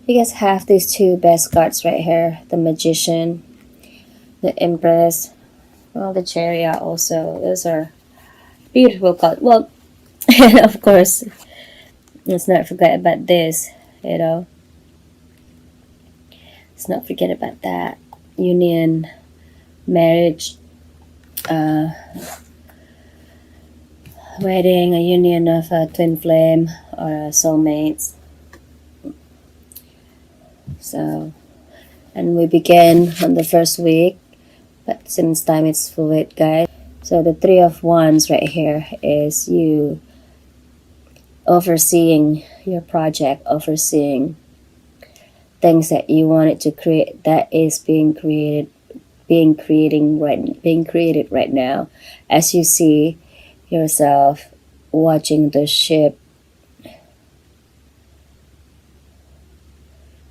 You guys have these two best cards right here, the Magician, the Empress, well, the Chariot also. Those are beautiful cards. Well, of course, let's not forget about this, you know. Let's not forget about that. Union, marriage, uh, wedding, a union of a twin flame or soulmates. So, and we begin on the first week, but since time it's fluid, guys. So the Three of Wands right here is you overseeing your project, overseeing things that you wanted to create that is being created right now, as you see yourself watching the ship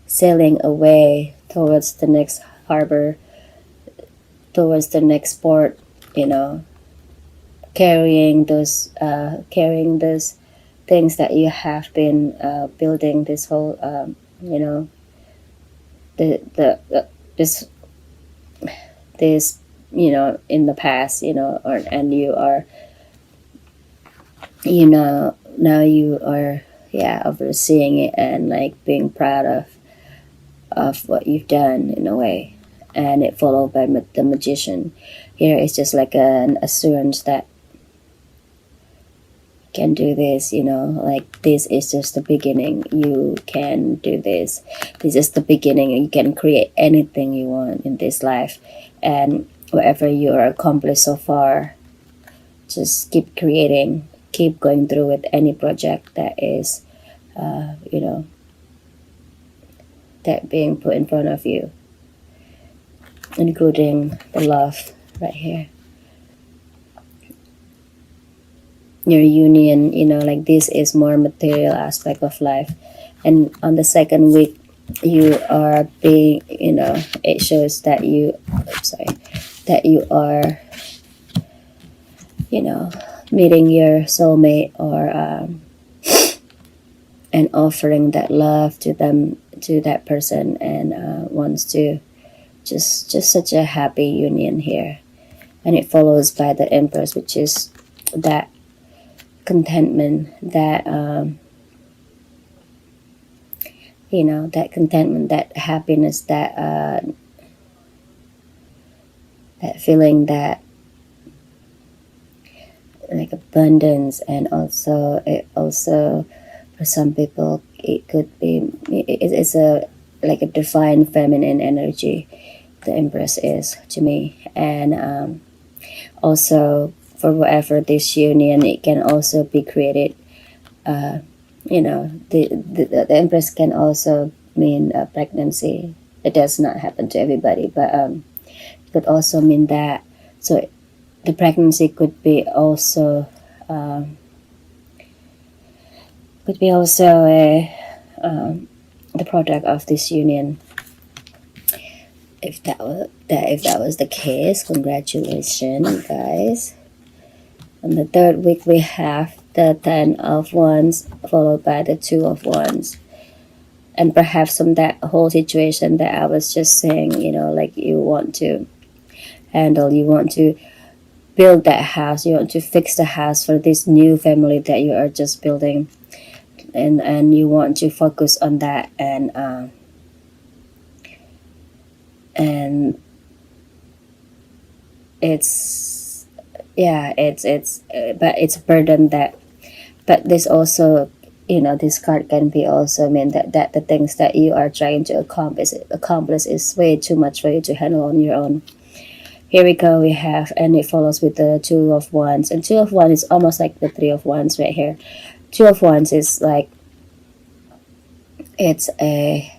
sailing away towards the next harbor, towards the next port, you know, carrying those things that you have been building this whole you know the this you know in the past, you know, or and you are, you know, now you are, yeah, overseeing it and like being proud of what you've done in a way. And it followed by the Magician. Here it's just like an assurance that you can do this, you know, like this is just the beginning. You can do this. This is the beginning. You can create anything you want in this life. And whatever you are accomplished so far, just keep creating, keep going through with any project that is, you know, that being put in front of you, including the love right here. Your union, you know, like this is more material aspect of life. And on the second week, you are being, you know, it shows that you, sorry, that you are, you know, meeting your soulmate or and offering that love to them, to that person, and wants to just such a happy union here. And it follows by the Empress, which is that contentment, that you know, that contentment, that happiness, that feeling, that like abundance. And also it also, for some people, it could be, it's a like a divine feminine energy, the Empress is to me. And also for whatever this union, it can also be created, you know, the Empress can also mean a pregnancy. It does not happen to everybody, but it could also mean that. So the pregnancy could be also a the product of this union. If that was the case, congratulations, guys. On the third week, we have the Ten of Wands followed by the Two of Wands. And perhaps from that whole situation that I was just saying, you know, like you want to handle, you want to build that house, you want to fix the house for this new family that you are just building. And you want to focus on that. And it's, yeah, it's but it's a burden that, but this also, you know, this card can be also mean that the things that you are trying to accomplish is way too much for you to handle on your own. Here we go, we have, and it follows with the Two of Wands. And Two of Wands is almost like the Three of Wands right here. Two of Wands is like, it's the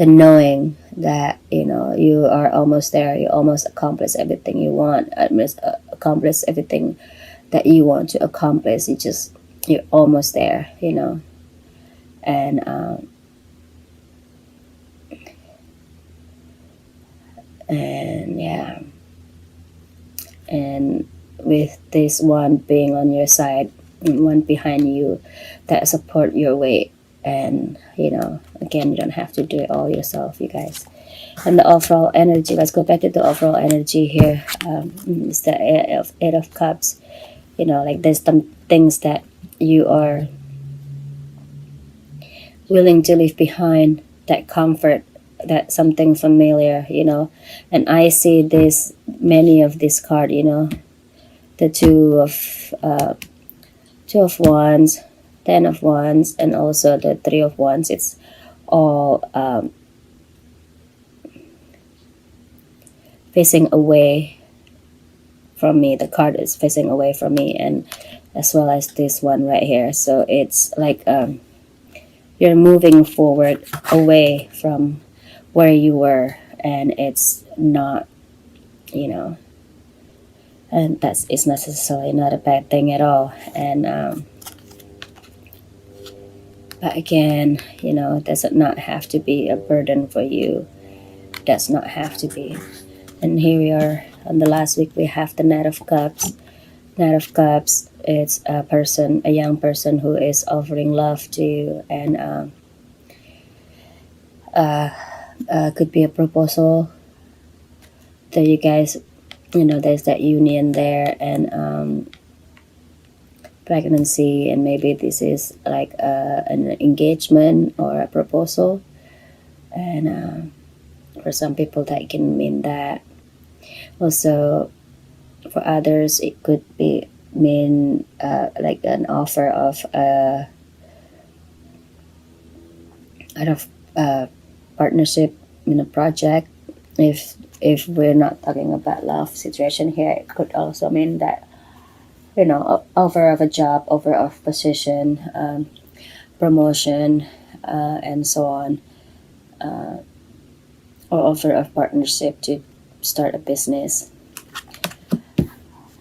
knowing that, you know, you are almost there, you almost accomplish everything you want, accomplish everything that you want to accomplish. You're almost there, you know. And yeah, and with this one being on your side and one behind you that support your way, And again, you don't have to do it all yourself, you guys. And the overall energy, let's go back to the overall energy here. It's the eight of cups. Like there's some things that you are willing to leave behind, that comfort, that something familiar. And I see this, many of this card, the two of wands, 10 of wands, and also the 3 of wands. It's all facing away from me. The card is facing away from me, and as well as this one right here. So it's like you're moving forward away from where you were, and it's not, and it's necessarily not a bad thing at all. And but again, it does not have to be a burden for you. It does not have to be. And here we are on the last week. We have the Knight of Cups. Knight of Cups, it's a young person who is offering love to you, and could be a proposal that you guys, there's that union there, and pregnancy, and maybe this is like an engagement or a proposal. And for some people that can mean that. Also, for others, it could be mean like an offer of out of partnership in a project. If we're not talking about love situation here, it could also mean that offer of a job, offer of position, promotion, and so on, or offer of partnership to start a business.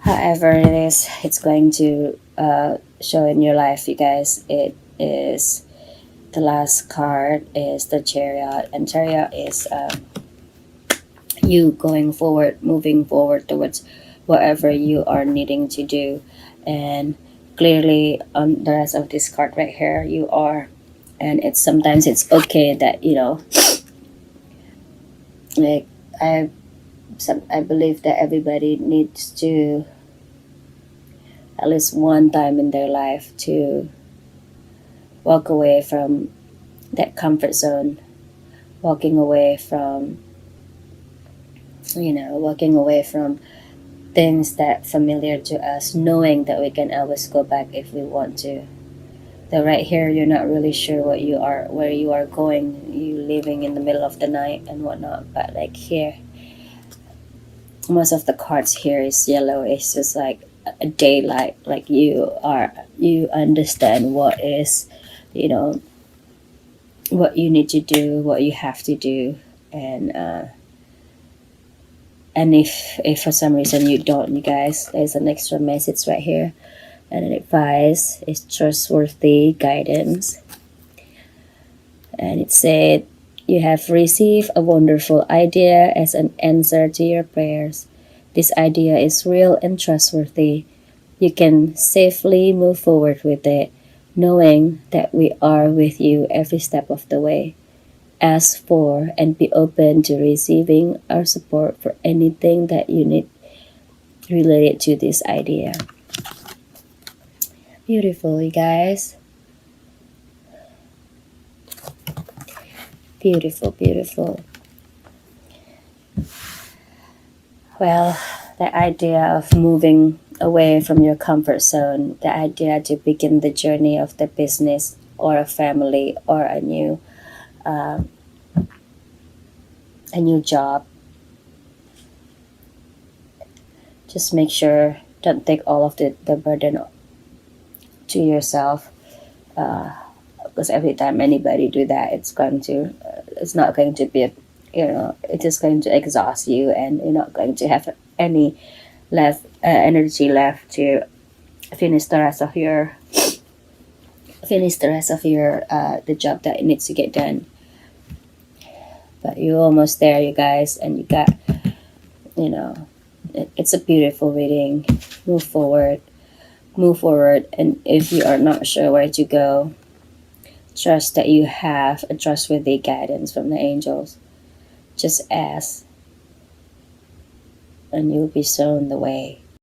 However it is, it's going to show in your life, you guys. It is the last card is the Chariot, and Chariot is you going forward, moving forward towards whatever you are needing to do. And clearly on the rest of this card right here, you are, and it's sometimes it's okay that like I believe that everybody needs to at least one time in their life to walk away from that comfort zone, walking away from things that familiar to us, knowing that we can always go back if we want to. Though right here you're not really sure where you are going, you living in the middle of the night and whatnot. But like here, most of the cards here is yellow. It's just like a daylight, like you understand what is, what you need to do, what you have to do. And if for some reason you don't, you guys, there's an extra message right here, and an advice is trustworthy guidance. And it said, you have received a wonderful idea as an answer to your prayers. This idea is real and trustworthy. You can safely move forward with it, knowing that we are with you every step of the way. Ask for and be open to receiving our support for anything that you need related to this idea. Beautiful, you guys. Beautiful, beautiful. Well, the idea of moving away from your comfort zone, the idea to begin the journey of the business or a family or a new job. Just make sure, don't take all of the burden to yourself, because every time anybody do that, it's not going to be it's just going to exhaust you, and you're not going to have any energy left to finish the rest of your the job that needs to get done. But you're almost there, you guys, and you got, it's a beautiful reading. Move forward, and if you are not sure where to go, trust that you have a trustworthy guidance from the angels. Just ask, and you'll be shown the way.